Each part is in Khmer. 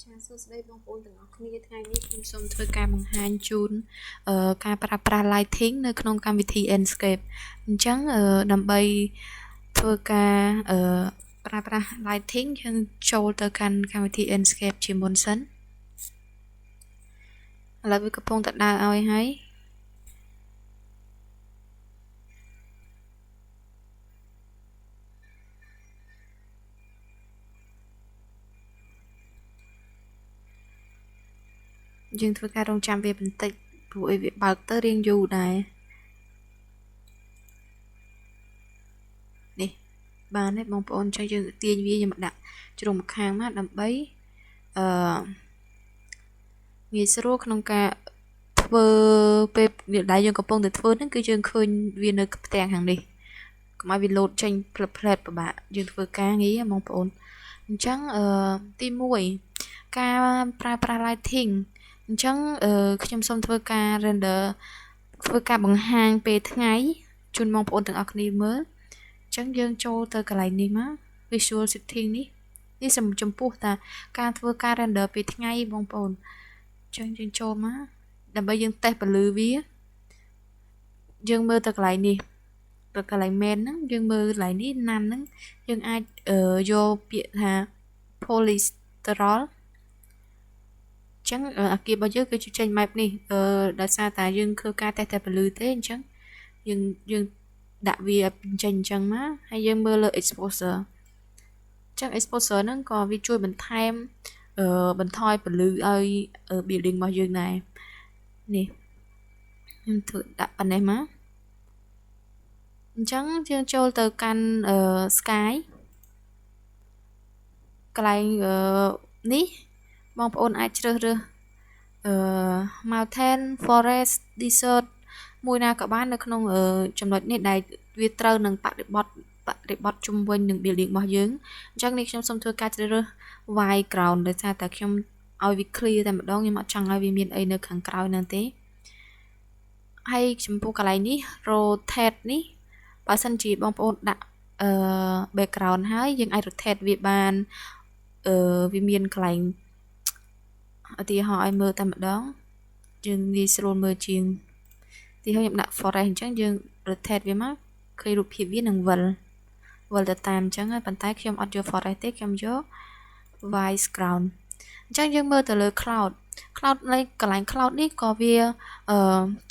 ចាសួស្តីបងប្អូនទាំងអស់គ្នាថ្ងៃនេះខ្ញុំសូមធ្វើការបង្ហាញជូនការប្រើប្រាស់ lighting នៅក្នុងកម្មវិធី Enscape អញ្ចឹងដើម្បីធ្វើការប្រើប្រាស់ lighting យើងចូលទៅកាន់កម្មវិធី Enscape ជាមុនសិនឥឡូវវាកំពុងតែដើរឲ្យហើយយើងធ្វើការរងចាំវាបន្តិចព្រោះវាបើកទៅរៀងយូរដែរនេះបានទេបងប្អូនចឹងយើងទាញវាយកមកដាក់ជ្រុងម្ខាងមកដើម្បីងាយស្រួលក្នុងការធ្វើពេលដែលយើងកំពុងតែធ្វើហ្នឹងគឺយើងឃើញវានៅផ្ទាំងខាងនេះកុំឲ្យវាលោតចេញផ្លែតពិបាកយើងធ្វើការងារបងប្អូនអញ្ចឹងទី1ការប្រើប្រាស់ lighting អញ្ចឹងខ្ញុំសូមធ្វើការ render ធ្វើការបង្ហាញពេលថ្ងៃជូនបងប្អូនទាំងអស់គ្នាមើលអញ្ចឹងយើងចូលទៅកន្លែងនេះមក visual setting នេះសម្រាប់ចំពោះតាការធ្វើការ render ពេលថ្ងៃបងប្អូនអញ្ចឹងយើងចូលមកដើម្បីយើងតេស្តពន្លឺវាយើងមើលទៅកន្លែងនេះទៅកន្លែង main ហ្នឹងយើងមើលកន្លែងនេះណាំហ្នឹងយើងអាចយកពាក្យថា polysterol ចឹងអាគាររបស់យើងគឺជាចេញបែបនេះដោយសារតែយើងធ្វើការតេស្តតែពន្លឺទេអញ្ចឹងយើងដាក់វាចេញអញ្ចឹងមកហើយយើងមើលលើ exposure អញ្ចឹង exposure ហ្នឹងក៏វាជួយបន្ថែមបន្ថយពន្លឺឲ្យ building របស់យើងដែរនេះខ្ញុំធ្វើដាក់ប៉ុណ្ណេះមកអញ្ចឹងយើងចូលទៅកាន់sky កន្លែងនេះបងប្អូនអាចជ្រើសរើសmountain forest desert មួយណាក៏បាននៅក្នុងចំណុចនេះដែលវាត្រូវនឹងបរិបទជុំវិញនឹង building របស់យើងអញ្ចឹងនេះខ្ញុំសូមធ្វើការជ្រើសរើស white ground ដោយសារតែខ្ញុំឲ្យវា clear តែម្ដងខ្ញុំអត់ចង់ឲ្យវាមានអីនៅខាងក្រោយហ្នឹងទេហើយចំពោះកន្លែងនេះ rotate នេះបើសិនជាបងប្អូនដាក់background ហើយយើងអាច rotate វាបានវាមានកន្លែងឧទាហរណ៍ឲ្យមើលតែម្ដងយើងងាយស្រួលមើលជាងទីខ្ញុំដាក់ forest អញ្ចឹងយើង rotate វាមកឃើញរូបភាពវានឹងវិលទៅតាមអញ្ចឹងហើយប៉ុន្តែខ្ញុំអត់យក forest ទេខ្ញុំយក white ground អញ្ចឹងយើងមើលទៅលើ cloud នៃកន្លែង cloud នេះក៏វា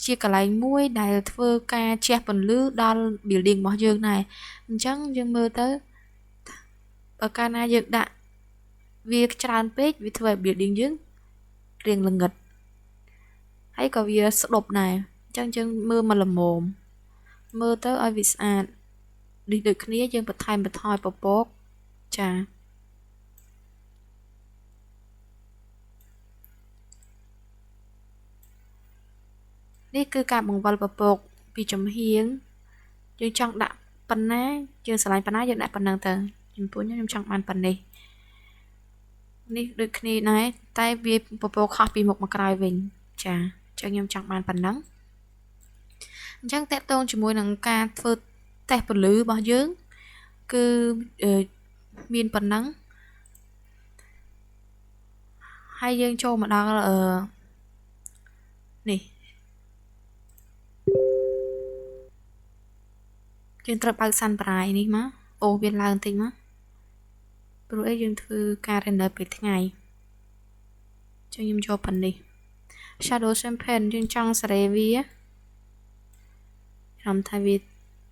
ជាកន្លែងមួយដែលធ្វើការជះពន្លឺដល់ building របស់យើងដែរអញ្ចឹងយើងមើលទៅបើកាលណាយើងដាក់វាច្រើនពេកវាធ្វើឲ្យ building យើងរៀងល្ងឹតហើយក៏វាស្ដុបដែរអញ្ចឹងយើងមើលមកល្មមមើលទៅឲ្យវាស្អាតដូចគ្នាយើងបន្ថែមបន្ថយពពកចានេះគឺការបង្វិលពពកពីចំហៀងយើងចង់ដាក់ប៉ុណ្ណាយើងឆ្លាញ់ប៉ុណ្ណាយើងដាក់ប៉ុណ្ណឹងទៅចំពោះខ្ញុំចង់បានប៉ុណ្ណេះនេះដូចគ្នាដែរតែវាពពកខុសពីមុខមកក្រោយវិញចាអញ្ចឹងខ្ញុំចង់បានប៉ុណ្ណឹងអញ្ចឹងតកតងជាមួយនឹងការធ្វើតេស្តពន្លឺរបស់យើងគឺមានប៉ុណ្ណឹងហើយយើងចូលមកដល់នេះយើងត្រូវបើកសាន់ប្រាយនេះមកអូវាឡើងតិចមកព្រោះអីយើងធ្វើការ render ពេលថ្ងៃអញ្ចឹងខ្ញុំយកប៉ុណ្នេះ shadow champagne យើងចង់សេរីវាខ្ញុំថាវា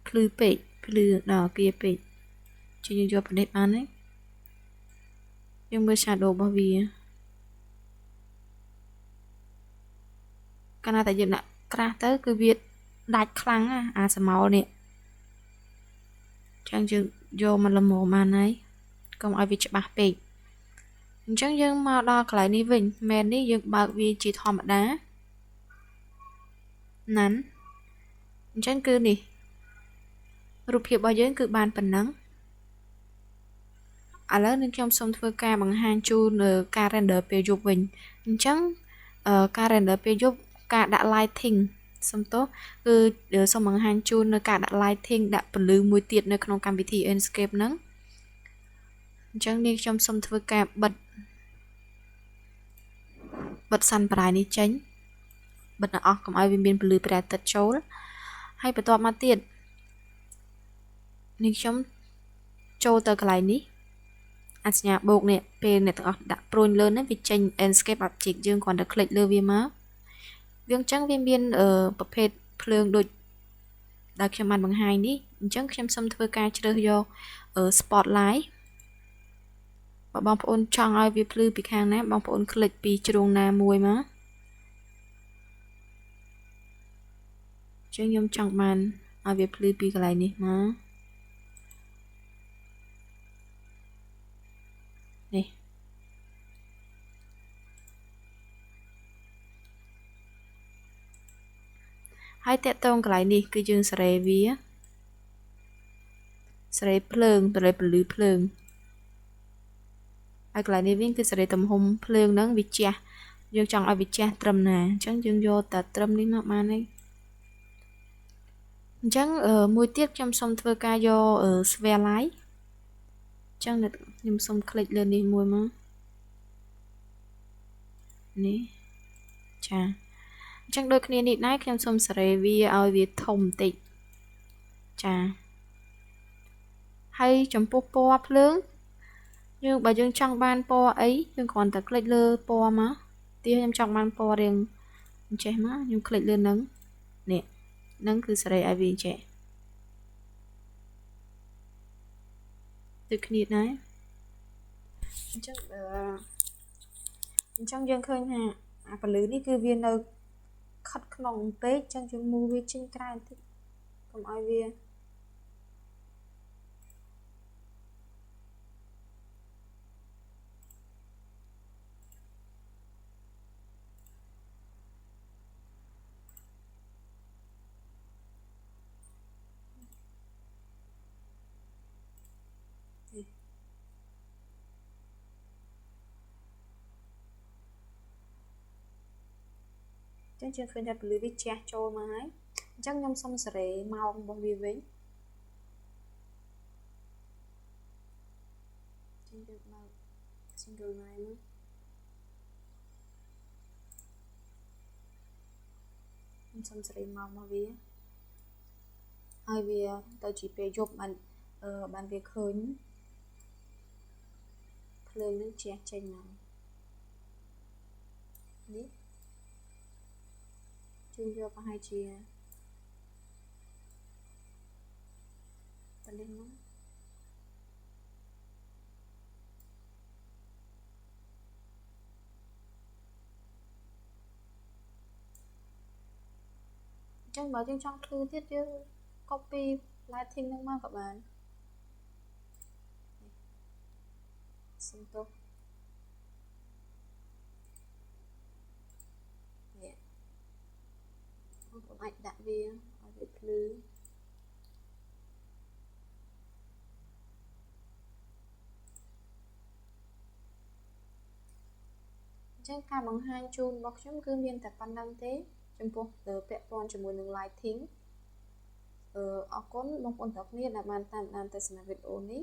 ភ្លឺពេកភ្លឺដល់គៀពេកជិះយើងយកប៉ុណ្នេះបានទេយើងមើល shadow របស់វាកាលណាតែយើងដាក់ក្រាស់ទៅគឺវាដាច់ខ្លាំងអាស្រមោលនេះចឹងយើងយកមកល្មមបានហើយកុំឲ្យវាច្បាស់ពេកអញ្ចឹងយើងមកដល់កន្លែងនេះវិញមែននេះយើងបើកវាជាធម្មតាណាន់អញ្ចឹងគឺនេះរូបភាពរបស់យើងគឺបានប៉ុណ្ណឹងឥឡូវនឹងខ្ញុំសូមធ្វើការបង្ហាញជូនការ render ពេលយប់វិញអញ្ចឹងការ render ពេលយប់ការដាក់ lighting សំទោសគឺសូមបង្ហាញជូននៅការដាក់ lighting ដាក់ពន្លឺមួយទៀតនៅក្នុងកម្មវិធី Enscape ហ្នឹងអញ្ចឹងនេះខ្ញុំសូមធ្វើការបិទ បិទសាន់ប្រៃនេះចេញបិទអស់កុំឲ្យវាមានពន្លឺព្រះអាទិត្យចូលហើយបន្ទាប់មកទៀតនេះខ្ញុំចូលទៅកន្លែងនេះអញ្ញបូកនេះពេលអ្នកទាំងអស់ដាក់ព្រួយលើនេះវាចេញ Enscape Object យើងគ្រាន់តែคลิกលើវាមកវាអញ្ចឹងវាមានប្រភេទភ្លើងដូចដែលខ្ញុំបានបង្ហាញនេះអញ្ចឹងខ្ញុំសូមធ្វើការជ្រើសយក Spotlight បើបងប្អូនចង់ឲ្យវាភ្លឺពីខាងណាបងប្អូនคลิกពីជ្រុងណាមួយមកខ្ញុំចង់បានឲ្យវាភ្លឺពីកន្លែងនេះមកនេះហើយតាក់ទងកន្លែងនេះគឺយើងសេរីវាសេរីភ្លើងសេរីពលឺភ្លើងហើយកន្លែងនេះវិញគឺសេរីទំហំភ្លើងហ្នឹងវាជះយើងចង់ឲ្យវាជះត្រឹមណាអញ្ចឹងយើងយកតែត្រឹមនេះមកបានហើយអញ្ចឹងមួយទៀតខ្ញុំសូមធ្វើការយក Sphere Light អញ្ចឹងខ្ញុំសូមคลิกលើនេះមួយមកនេះចាអញ្ចឹងដូចគ្នានេះដែរខ្ញុំសូមសេរីវាឲ្យវាធំបន្តិចចាហើយចំពោះពណ៌ភ្លើងយើងបើយើងចង់បានពណ៌អីយើងគ្រាន់តែคลิกលើពណ៌មកទីខ្ញុំចង់បានពណ៌រៀងអញ្ចេះមកខ្ញុំคลิกលើនឹងនេះនឹងគឺសេរីឲ្យវាអញ្ចេះដូចគ្នាដែរអញ្ចឹងយើងឃើញថាអាពលឺនេះគឺវានៅខិតក្នុងពេកអញ្ចឹងយើងមូវាចេញក្រៅបន្តិចកុំឲ្យវាចឹងយើងឃើញថាពលឺវាជះចូលមកហើយអញ្ចឹងខ្ញុំសុំសេរីម៉ោងរបស់វាវិញចឹងយើងបើក single line មកខ្ញុំសុំសេរីម៉ោងរបស់វាហើយវាទៅជាពេលយប់បានវាឃើញភ្លើងនឹងជះចេញមកនេះជឿយកប្រហែលជាតលេងមកចឹងបើយើងចង់ភ្លឺទៀតយើង copy lighting ហ្នឹងមកក៏បានសុំទោសនេះបងប្អូនអាចដាក់វាឲ្យវាភ្លឺចឹងការបង្ហាញជូនរបស់ខ្ញុំគឺមានតែប៉ុណ្្នឹងទេចំពោះពាក់ព័ន្ធជាមួយនឹង lighting អរគុណបងប្អូនទាំងអស់គ្នាដែលបានតាមដានទស្សនាវីដេអូនេះ